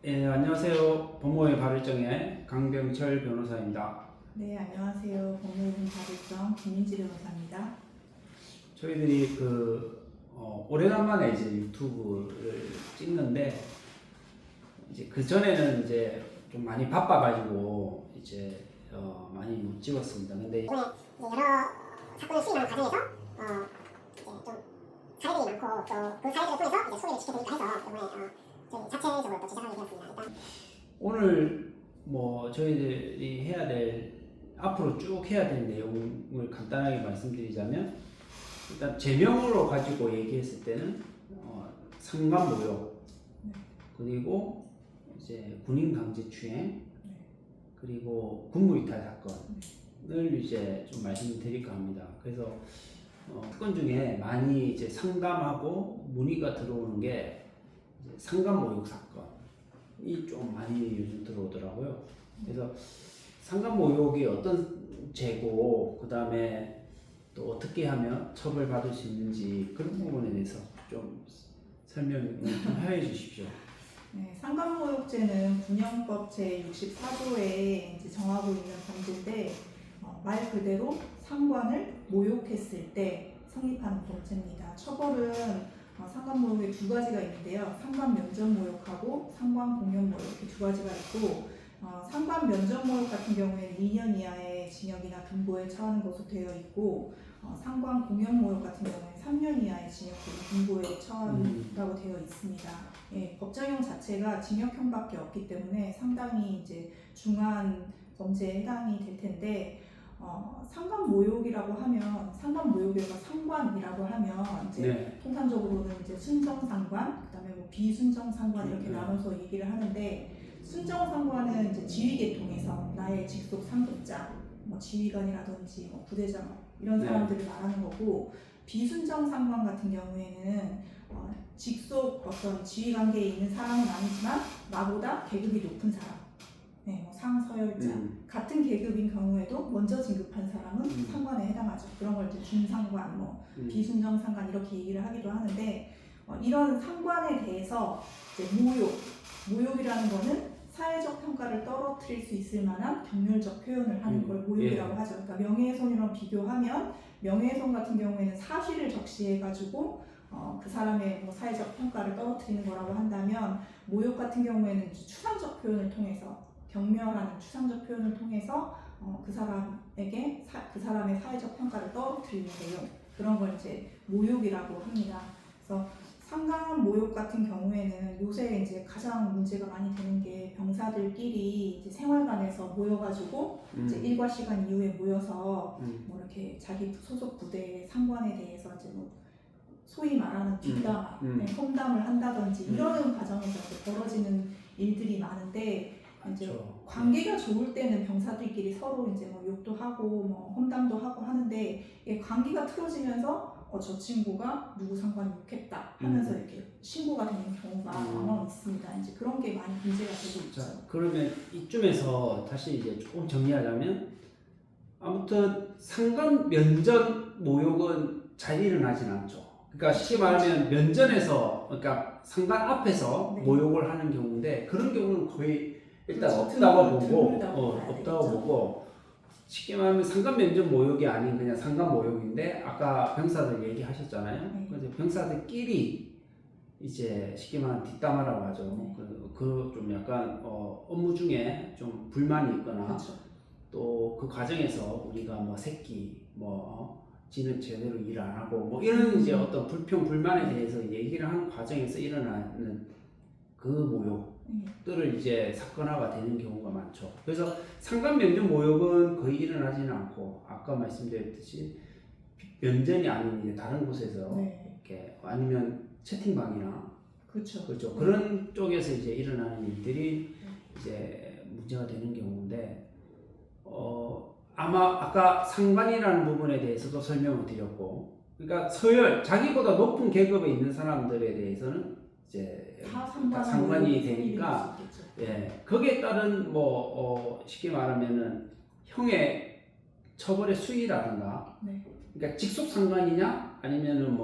안녕하세요. 법무의 발을정의 강병철 변호사입니다. 네, 안녕하세요. 법무부 자립성 김민지 변호사입니다. 저희들이 오래간만에 이제 유튜브를 찍는데 이제 그 전에는 이제 좀 많이 바빠가지고 이제 많이 못 찍었습니다. 근데 이번에 이제 여러 사건을 수임하는 과정에서 이제 좀 사례들이 많고 또 그 사례들을 통해서 이제 소개를 시켜드릴까 해서 이번에 저희 자체적으로 또 제작하게 되었습니다. 일단 오늘 저희들이 해야 될 앞으로 쭉 해야 될 내용을 간단하게 말씀드리자면 일단 제명으로 가지고 얘기했을 때는 상관모욕 그리고 이제 군인 강제추행 그리고 군무이탈 사건을 이제 좀 말씀드릴까 합니다. 그래서 사건 중에 많이 이제 상담하고 문의가 들어오는 게 이제 상관모욕 사건이 좀 많이 요즘 들어오더라고요. 그래서 상관모욕이 어떤 죄고 그 다음에 또 어떻게 하면 처벌받을 수 있는지 그런 부분에 대해서 좀 설명 좀 해 주십시오. 네, 상관모욕죄는 군형법 제64조에 이제 정하고 있는 범죄인데 말 그대로 상관을 모욕했을 때 성립하는 범죄입니다. 처벌은 상관모욕에 두 가지가 있는데요. 상관면접모욕하고 상관공연모욕 이렇게 두 가지가 있고 상관면접모욕 같은 경우에는 2년 이하의 징역이나 금고에 처하는 것으로 되어 있고 상관공연모욕 같은 경우에는 3년 이하의 징역 또는 금고에 처한다고 되어 있습니다. 예, 법정형 자체가 징역형밖에 없기 때문에 상당히 이제 중한 범죄에 해당이 될 텐데 상관모욕이라고 하면 상관모욕에서 상관이라고 하면 이제 통상적으로는 이제 순정상관, 그다음에 뭐 비순정상관 이렇게 나눠서 얘기를 하는데 순정상관은 이제 지휘계통에서 나의 직속 상급자, 뭐 지휘관이라든지 뭐 부대장 이런 사람들을 말하는 거고 비순정상관 같은 경우에는 직속 어떤 지휘관계에 있는 사람은 아니지만 나보다 계급이 높은 사람, 뭐 상서열자 같은 계급인 경우에도 먼저 진급한 사람은 상관에 해당하죠. 그런 걸 이제 준상관, 뭐 비순정상관 이렇게 얘기를 하기도 하는데 이런 상관에 대해서 이제 모욕이라는 거는 사회적 평가를 떨어뜨릴 수 있을 만한 경멸적 표현을 하는 걸 모욕이라고 하죠. 그러니까 명예훼손이랑 비교하면 명예훼손 같은 경우에는 사실을 적시해가지고 그 사람의 뭐 사회적 평가를 떨어뜨리는 거라고 한다면 모욕 같은 경우에는 추상적 표현을 통해서 경멸하는 추상적 표현을 통해서 그 사람에게 그 사람의 사회적 평가를 떨어뜨리는 내용 그런 걸 이제 모욕이라고 합니다. 그래서 상관모욕 같은 경우에는 요새 이제 가장 문제가 많이 되는 게 병사들끼리 이제 생활관에서 모여가지고 이제 일과 시간 이후에 모여서 뭐 이렇게 자기 소속 부대의 상관에 대해서 이제 뭐 소위 말하는 뒷담화, 험담을 한다든지 이러는 과정에서 이제 벌어지는 일들이 많은데 이제 관계가 좋을 때는 병사들끼리 서로 이제 뭐 욕도 하고 뭐 험담도 하고 하는데 관계가 틀어지면서 저 친구가 누구 상관 욕했다 하면서 이렇게 신고가 되는 경우가 많이 있습니다. 이제 그런 게 많이 문제가 되고 있죠. 자, 그러면 이쯤에서 다시 이제 조금 정리하자면 아무튼 상관 면전 모욕은 잘 일어나진 않죠. 그러니까 쉽게 말하면 면전에서 그러니까 상관 앞에서 모욕을 하는 경우인데 그런 경우는 거의 일단 없다고 보고 쉽게 말하면 상관 면접 모욕이 아닌 그냥 상관 모욕인데 아까 병사들 얘기하셨잖아요. 그래서 병사들끼리 이제 쉽게 말하면 뒷담화라고 하죠. 그 좀 약간 업무 중에 좀 불만이 있거나 또 그 과정에서 우리가 뭐 새끼 지는 제대로 일 안 하고 뭐 이런 이제 어떤 불평 불만에 대해서 얘기를 하는 과정에서 일어나는 그 모욕들을 이제 사건화가 되는 경우가 많죠. 그래서 상관 면전 모욕은 거의 일어나지는 않고 아까 말씀드렸듯이 면전이 아닌 이제 다른 곳에서 이렇게 아니면 채팅방이나 그렇죠. 그런 쪽에서 이제 일어나는 일들이 이제 문제가 되는 경우인데 아마 아까 상관이라는 부분에 대해서도 설명을 드렸고, 그러니까 서열 자기보다 높은 계급에 있는 사람들에 대해서는 이제 다 상관이 되니까, 거기에 따른 쉽게 말하면은 형의 처벌의 수위라든가, 그러니까 직속 상관이냐 아니면은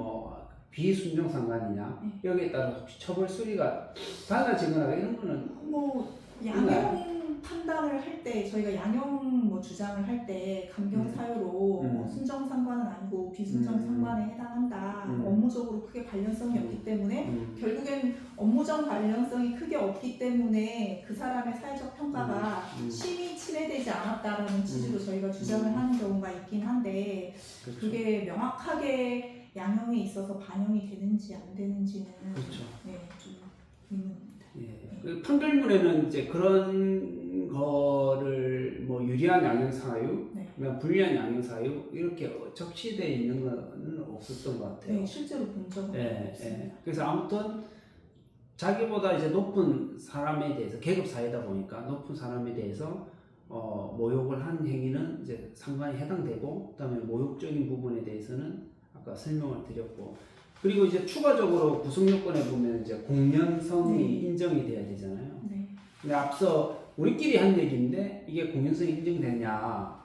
비순종 상관이냐 여기에 따라 혹시 처벌 수위가 달라지거나 이런 거는 뭐 양형 판단을 할 때 저희가 양형 뭐 주장을 할 때 감경 사유로 뭐 순정 상관은 아니고 비순정 상관에 해당한다. 업무적으로 크게 관련성이 없기 때문에 결국엔 업무적 관련성이 크게 없기 때문에 그 사람의 사회적 평가가 심히 침해되지 않았다라는 취지로 저희가 주장을 하는 경우가 있긴 한데 그렇죠. 그게 명확하게 양형에 있어서 반영이 되는지 안 되는지는 그렇죠. 네, 좀 의문입니다. 예. 그 판결문에는 이제 그런 거를 뭐 유리한 양형 사유, 네. 불리한 양형 사유 이렇게 적시되어 있는 건 없었던 것 같아요. 네, 실제로 본 적은 없습니다. 그래서 아무튼 자기보다 이제 높은 사람에 대해서 계급 사회다 보니까 높은 사람에 대해서 모욕을 한 행위는 이제 상관이 해당되고 그다음에 모욕적인 부분에 대해서는 아까 설명을 드렸고 그리고 이제 추가적으로 구성 요건에 보면 이제 공연성이 인정이 돼야 되잖아요. 네. 근데 앞서 우리끼리 한 얘기인데 이게 공연성이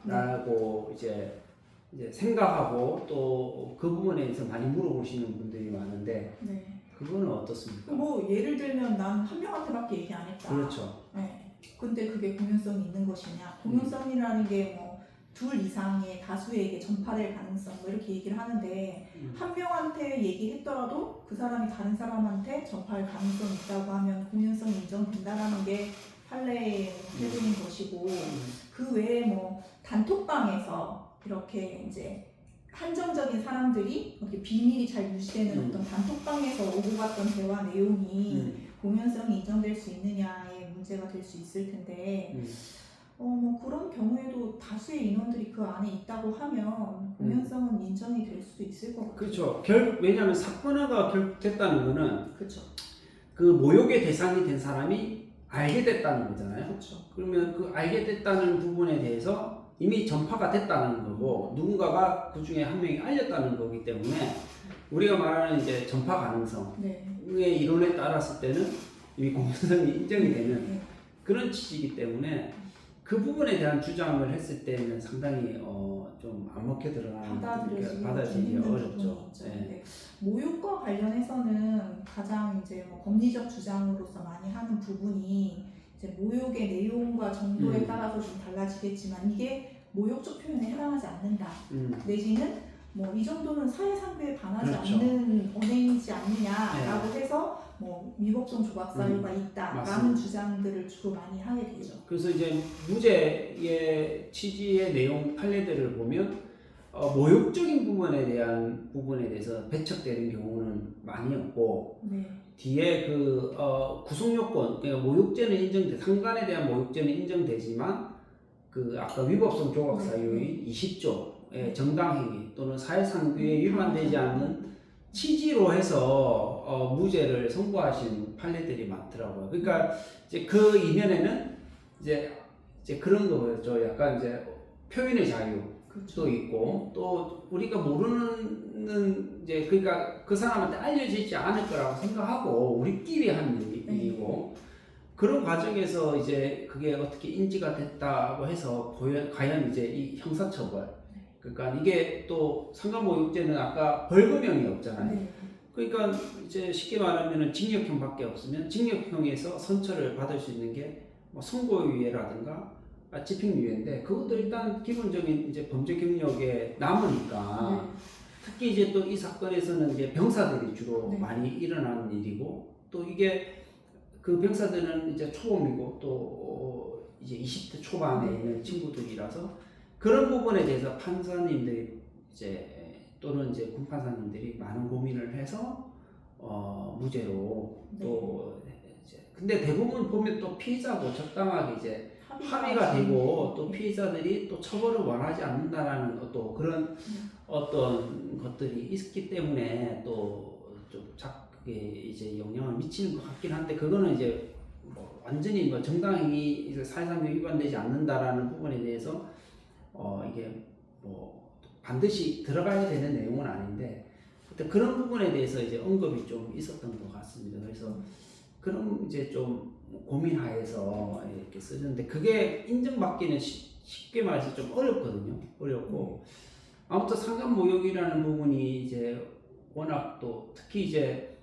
인정되냐라고 이제 생각하고 또 그 부분에 대해서 많이 물어보시는 분들이 많은데 네. 그거는 어떻습니까? 뭐 예를 들면 난 한 명한테밖에 얘기 안 했다. 그렇죠. 네. 근데 그게 공연성이 있는 것이냐? 공연성이라는 게 뭐 둘 이상의 다수에게 전파될 가능성 뭐 이렇게 얘기를 하는데 한 명한테 얘기했더라도 그 사람이 다른 사람한테 전파할 가능성이 있다고 하면 공연성이 인정된다라는 게 판례의 태도인 것이고 그 외에 뭐 단톡방에서 이렇게 이제 한정적인 사람들이 이렇게 비밀이 잘 유지되는 어떤 단톡방에서 오고 갔던 대화 내용이 공연성이 인정될 수 있느냐의 문제가 될 수 있을 텐데 뭐 그런 경우에도 다수의 인원들이 그 안에 있다고 하면 공연성은 인정이 될 수도 있을 것 같아요. 그렇죠. 왜냐하면 사건화가 결국됐다는 거는 그렇죠. 그 모욕의 대상이 된 사람이 알게 됐다는 거잖아요. 그렇죠. 그러면 그 알게 됐다는 부분에 대해서 이미 전파가 됐다는 거고 누군가가 그 중에 한 명이 알렸다는 거기 때문에 우리가 말하는 이제 전파 가능성의 이론에 따랐을 때는 이미 공연성이 인정이 되는 그런 취지이기 때문에 그 부분에 대한 주장을 했을 때는 상당히 좀 안 먹혀 들어가는 받아들이기 어렵죠. 네. 모욕과 관련해서는 가장 이제 뭐 법리적 주장으로서 많이 하는 부분이 이제 모욕의 내용과 정도에 따라서 좀 달라지겠지만 이게 모욕적 표현에 해당하지 않는다. 내지는 뭐 이 정도는 사회상규에 반하지 그렇죠. 않는 언행이지 않느냐라고 해서 뭐 위법성 조각 사유가 있다라는 맞습니다. 주장들을 주로 많이 하게 되죠. 그래서 이제 무죄의 취지의 내용 판례들을 보면 모욕적인 부분에 대해서 배척되는 경우는 많이 없고 뒤에 그 구성 요건 그러니까 모욕죄는 상관에 대한 모욕죄는 인정되지만 그 아까 위법성 조각 사유인 20조의 정당행위 또는 사회상규에 위반되지 않는 취지로 해서 무죄를 선고하신 판례들이 많더라고요. 그러니까 이제 그 이면에는 이제 그런 거죠. 약간 이제 표현의 자유도 있고 또 우리가 모르는 이제 그러니까 그 사람한테 알려지지 않을 거라고 생각하고 우리끼리 한 일이고 그런 과정에서 이제 그게 어떻게 인지가 됐다고 해서 과연 이제 이 형사처벌 그러니까 이게 또 상간모욕죄는 아까 벌금형이 없잖아요. 그러니까 이제 쉽게 말하면 징역형밖에 없으면 징역형에서 선처를 받을 수 있는 게 뭐 선고유예라든가 집행유예인데 그것도 일단 기본적인 이제 범죄 경력에 남으니까 특히 이제 또 이 사건에서는 이제 병사들이 주로 많이 일어나는 일이고 또 이게 그 병사들은 이제 초범이고 또 이제 20대 초반에 있는 친구들이라서 그런 부분에 대해서 판사님들이 이제 또는 이제 군판사님들이 많은 고민을 해서 무죄로 또 이제 근데 대부분 보면 또 피의자도 적당하게 이제 합의가 되고 또 피의자들이 또 처벌을 원하지 않는다라는 또 그런 어떤 것들이 있기 때문에 또 좀 작게 이제 영향을 미치는 것 같긴 한데 그거는 이제 뭐 완전히 뭐 정당행위 사회상규 위반되지 않는다라는 부분에 대해서 이게 뭐 반드시 들어가야 되는 내용은 아닌데 그런 부분에 대해서 이제 언급이 좀 있었던 것 같습니다. 그래서 그런 이제 좀 고민하에서 이렇게 쓰는데 그게 인정받기는 쉽게 말해서 좀 어렵거든요. 어렵고 아무튼 상간모욕이라는 부분이 이제 워낙 또 특히 이제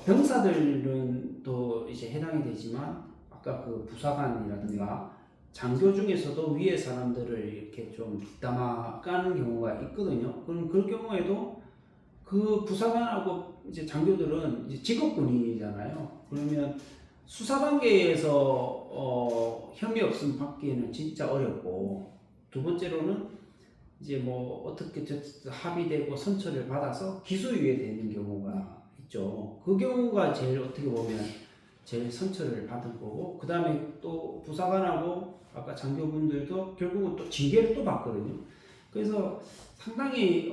병사들은 또 이제 해당이 되지만 아까 그 부사관이라든가 장교 중에서도 위에 사람들을 이렇게 좀 뒷담화 까는 경우가 있거든요. 그럼 그럴 경우에도 그 부사관하고 이제 장교들은 이제 직업 군인이잖아요. 그러면 수사 단계에서 혐의 없음 받기에는 진짜 어렵고, 두 번째로는 이제 뭐 어떻게 합의되고 선처를 받아서 기소유예 되는 경우가 있죠. 그 경우가 제일 어떻게 보면 제일 선처를 받은 거고, 그 다음에 또 부사관하고 아까 장교분들도 결국은 또 징계를 또 받거든요. 그래서 상당히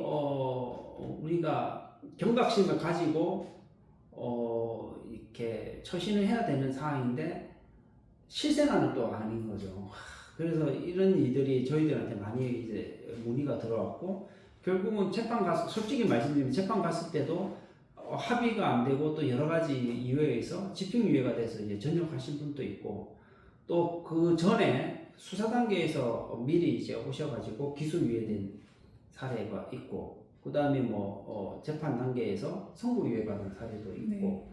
우리가 경각심을 가지고 이렇게 처신을 해야 되는 상황인데 실생활은 또 아닌 거죠. 그래서 이런 일들이 저희들한테 많이 이제 문의가 들어왔고, 결국은 재판 가서 솔직히 말씀드리면 재판 갔을 때도 합의가 안 되고 또 여러 가지 이유에 의해서 집행유예가 돼서 이제 전역하신 분도 있고, 또 그 전에 수사 단계에서 미리 이제 오셔가지고 기소유예된 사례가 있고, 그 다음에 뭐 재판 단계에서 선고유예 받은 사례도 있고, 네.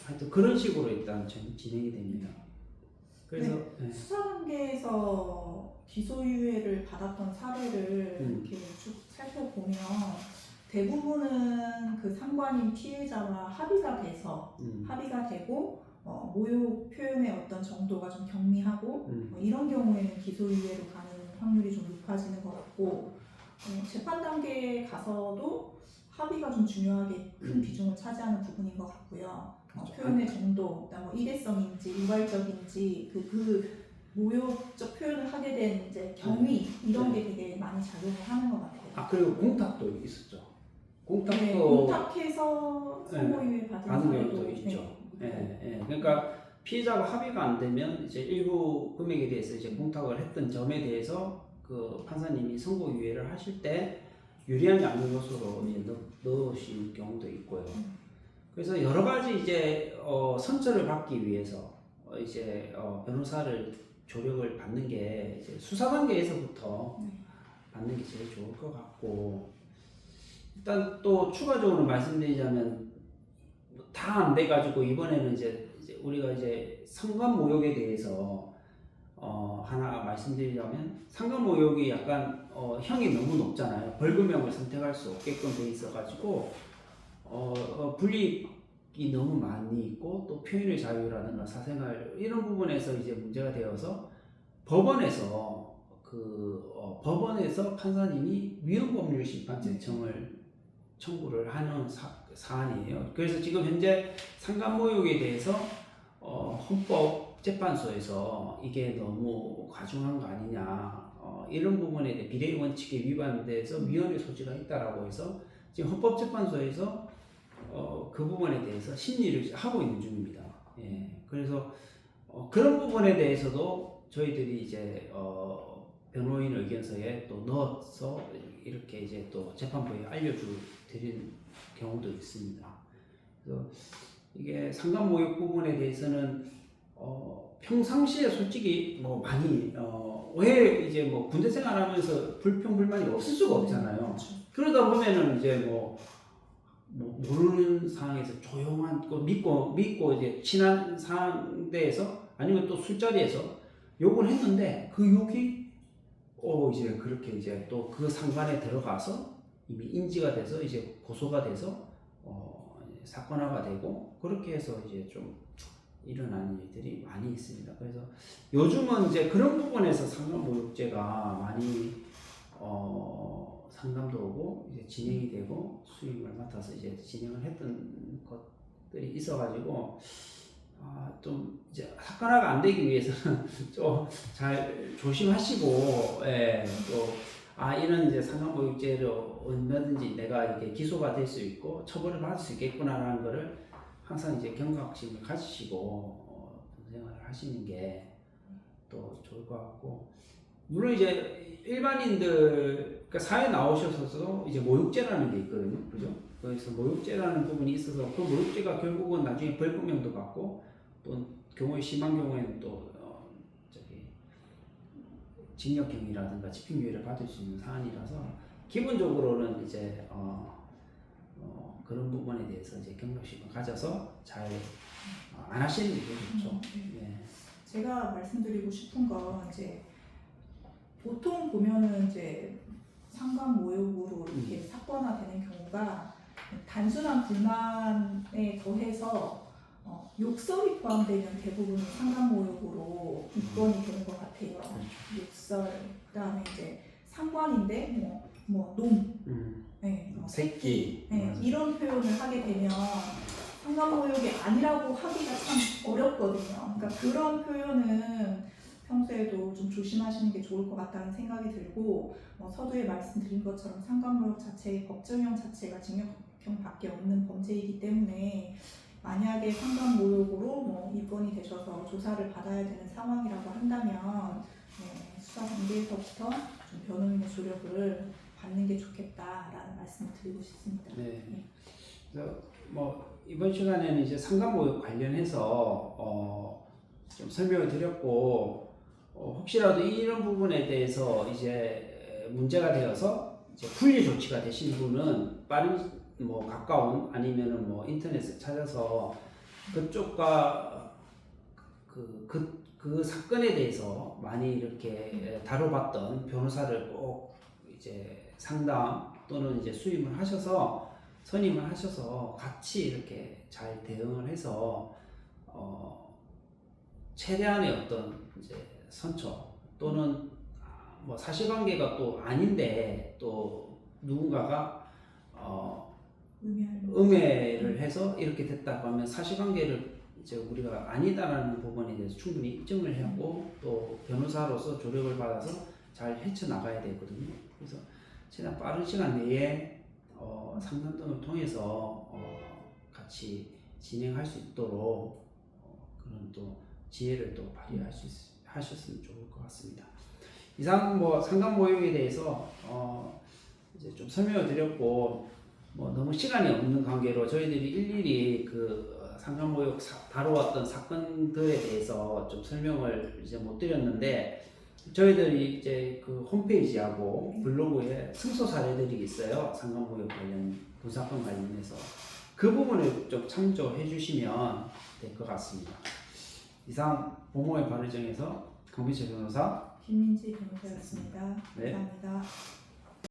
하여튼 그런 식으로 일단 진행이 됩니다. 그래서 네. 수사 단계에서 기소유예를 받았던 사례를 이렇게 쭉 살펴보면 대부분은 그 상관인 피해자와 합의가 되고 모욕 표현의 어떤 정도가 좀 경미하고 이런 경우에는 기소유예로 가는 확률이 좀 높아지는 것 같고, 재판 단계에 가서도 합의가 좀 중요하게 큰 비중을 차지하는 부분인 것 같고요. 표현의 정도, 그다음 뭐 일회성인지 일괄적인지 그 모욕적 표현을 하게 된 이제 경위 이런 게 되게 많이 작용을 하는 것 같아요. 아, 그리고 공탁도 있었죠. 공탁도 네, 공탁해서 선고유예 받은 경우도 사례도 있죠. 네. 그러니까 피해자가 합의가 안 되면 이제 일부 금액에 대해서 이제 공탁을 했던 점에 대해서 그 판사님이 선고유예를 하실 때 유리한 양형 요소로 이제 넣으신 경우도 있고요. 그래서 여러 가지 이제 선처를 받기 위해서 이제 변호사를 조력을 받는 게 이제 수사 단계에서부터 받는 게 제일 좋을 것 같고, 일단 또 추가적으로 말씀드리자면 다 안 돼가지고 이번에는 이제 우리가 이제 상관모욕에 대해서 하나 말씀드리자면, 상관모욕이 약간 형이 너무 높잖아요. 벌금형을 선택할 수 없게끔 돼 있어가지고 불이익이 너무 많이 있고, 또 표현의 자유라든가 사생활 이런 부분에서 이제 문제가 되어서 법원에서 법원에서 판사님이 위헌법률 심판 제청을 청구를 하는 사안이에요. 그래서 지금 현재 상관모욕에 대해서 헌법재판소에서 이게 너무 과중한 거 아니냐, 이런 부분에 대해 비례 원칙에 위반돼서 위헌의 소지가 있다라고 해서 지금 헌법재판소에서 그 부분에 대해서 심리를 하고 있는 중입니다. 그래서 그런 부분에 대해서도 저희들이 이제 변호인 의견서에 또 넣어서 이렇게 이제 또 재판부에 알려드린 경우도 있습니다. 그래서 이게 상관모욕 부분에 대해서는 평상시에 솔직히 뭐 많이 왜 이제 뭐 군대 생활하면서 불평불만이 없을 수가 없잖아요. 그러다 보면은 이제 뭐 모르는 상황에서 조용한 거 믿고 이제 친한 상대에서 아니면 또 술자리에서 욕을 했는데, 그 욕이 이제 그렇게 이제 또 그 상관에 들어가서 이미 인지가 돼서 이제 고소가 돼서 사건화가 되고, 그렇게 해서 이제 좀 일어나는 일들이 많이 있습니다. 그래서 요즘은 이제 그런 부분에서 상관모욕죄가 많이 상담도 오고 이제 진행이 되고 수임을 맡아서 이제 진행을 했던 것들이 있어가지고 좀 이제 사건화가 안 되기 위해서는 좀 잘 조심하시고, 또 이런 이제 상관모욕죄로 얼마든지 내가 이게 기소가 될 수 있고 처벌을 받을 수 있겠구나라는 거를 항상 이제 경각심을 가지시고 생활을 하시는 게 또 좋을 것 같고, 물론 이제 일반인들 그러니까 사회 나오셔서도 이제 모욕죄라는 게 있거든요, 그죠? 그래서 모욕죄라는 부분이 있어서 그 모욕죄가 결국은 나중에 벌금형도 받고, 또 경우에 심한 경우에는 또 징역형이라든가 집행유예를 받을 수 있는 사안이라서 기본적으로는 이제 그런 부분에 대해서 이제 경각심을 가져서 잘 안 하시는 게 좋죠. 네. 제가 말씀드리고 싶은 건 이제 보통 보면은 이제 상관 모욕으로 이렇게 사건화되는 경우가 단순한 불만에 더해서 욕설이 포함되면 대부분 상관 모욕으로 입건이 되는 것 같아요. 욕설, 그다음에 이제 상관인데 놈, 네, 새끼, 네, 이런 표현을 하게 되면 상관 모욕이 아니라고 하기가 참 어렵거든요. 그러니까 그런 표현은 평소에도 좀 조심하시는 게 좋을 것 같다는 생각이 들고 서두에 말씀드린 것처럼 상관 모욕 자체의 법정형 자체가 징역형밖에 없는 범죄이기 때문에 만약에 상관 모욕으로 입건이 되셔서 조사를 받아야 되는 상황이라고 한다면 수사 단계에서부터 좀 변호인의 조력을 받는 게 좋겠다라는 말씀을 드리고 싶습니다. 네. 그래서 이번 시간에는 이제 상관모욕 관련해서 좀 설명을 드렸고 혹시라도 이런 부분에 대해서 이제 문제가 되어서 이제 분리 조치가 되신 분은 빠른 가까운 아니면은 인터넷에 찾아서 그쪽과 그 사건에 대해서 많이 이렇게 다뤄봤던 변호사를 꼭 이제 상담 또는 이제 수임을 하셔서 선임을 하셔서 같이 이렇게 잘 대응을 해서 최대한의 어떤 이제 선처 또는 사실관계가 또 아닌데 또 누군가가 음해를 해서 이렇게 됐다고 하면 사실관계를 이제 우리가 아니다라는 부분에 대해서 충분히 입증을 하고 또 변호사로서 조력을 받아서 잘 헤쳐나가야 되거든요. 그래서 최대한 빠른 시간 내에 상담 등을 통해서 같이 진행할 수 있도록 그런 또 지혜를 또 발휘할 수 하셨으면 좋을 것 같습니다. 이상 상담 모형에 대해서 이제 좀 설명을 드렸고 너무 시간이 없는 관계로 저희들이 일일이 그 상관 모욕 다뤄왔던 사건들에 대해서 좀 설명을 이제 못 드렸는데 저희들이 이제 그 홈페이지하고 블로그에 승소 사례들이 있어요. 상관 모욕 관련 분사건 관련해서 그 부분을 좀 참조해 주시면 될 것 같습니다. 이상 보모의 바르정에서 강민철 변호사 김민지 변호사였습니다. 네. 감사합니다.